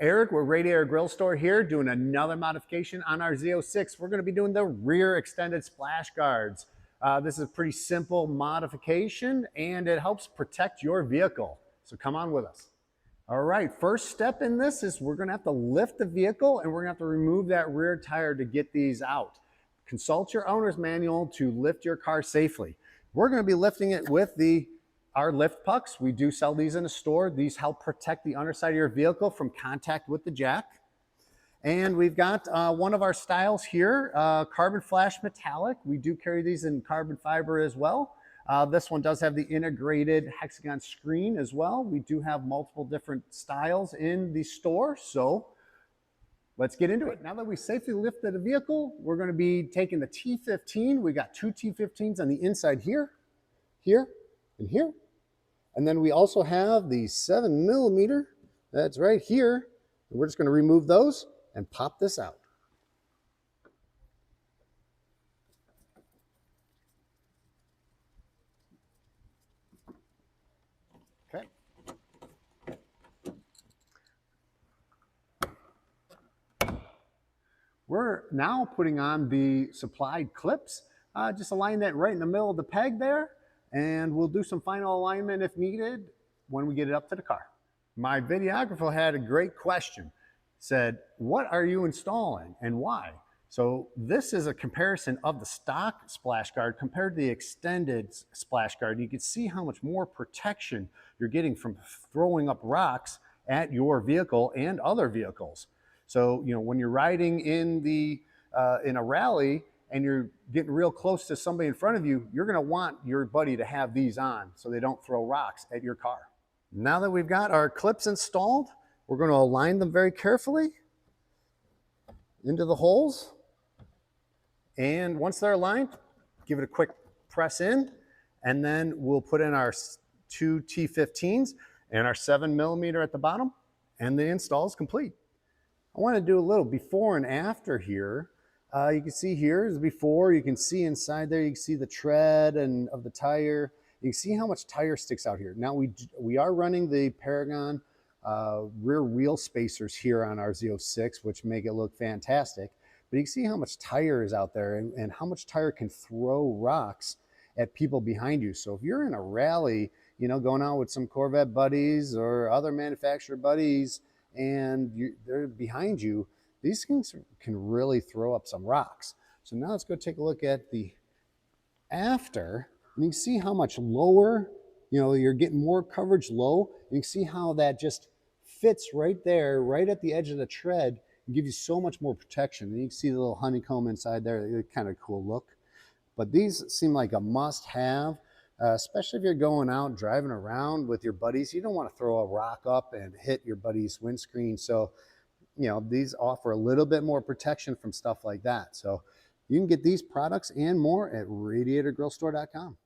Eric, we're Radiator Grille Store here doing another modification on our Z06. We're going to be doing the rear extended splash guards. This is a pretty simple modification and it helps protect your vehicle. So come on with us. All right, first step in this is we're going to have to lift the vehicle and we're going to have to remove that rear tire to get these out. Consult your owner's manual to lift your car safely. We're going to be lifting it with our lift pucks. We do sell these in a store. These help protect the underside of your vehicle from contact with the jack. And we've got one of our styles here, carbon flash metallic. We do carry these in carbon fiber as well. This one does have the integrated hexagon screen as well. We do have multiple different styles in the store, so let's get into it. Now that we safely lifted the vehicle, we're going to be taking the T15. We got two T15s on the inside here, here, and here. And then we also have the 7mm that's right here. And we're just going to remove those and pop this out. Okay. We're now putting on the supplied clips. Just align that right in the middle of the peg there. And we'll do some final alignment if needed when we get it up to the car. My videographer had a great question. Said, what are you installing and why? So this is a comparison of the stock splash guard compared to the extended splash guard. You can see how much more protection you're getting from throwing up rocks at your vehicle and other vehicles. So, when you're riding in a rally, and you're getting real close to somebody in front of you, you're going to want your buddy to have these on so they don't throw rocks at your car. Now that we've got our clips installed, we're going to align them very carefully into the holes. And once they're aligned, give it a quick press in, and then we'll put in our two T15s and our 7mm at the bottom, and the install is complete. I want to do a little before and after here. You can see here is before. You can see inside there, you can see the tread and of the tire. You can see how much tire sticks out here. Now we are running the Paragon rear wheel spacers here on our Z06, which make it look fantastic. But you can see how much tire is out there and how much tire can throw rocks at people behind you. So if you're in a rally, going out with some Corvette buddies or other manufacturer buddies, and they're behind you, these things can really throw up some rocks. So now let's go take a look at the after. And you can see how much lower, you're getting more coverage low. You can see how that just fits right there, right at the edge of the tread, and give you so much more protection. And you can see the little honeycomb inside there. They're kind of cool look. But these seem like a must-have, especially if you're going out driving around with your buddies. You don't want to throw a rock up and hit your buddy's windscreen. So these offer a little bit more protection from stuff like that. So you can get these products and more at radiatorgrillestore.com.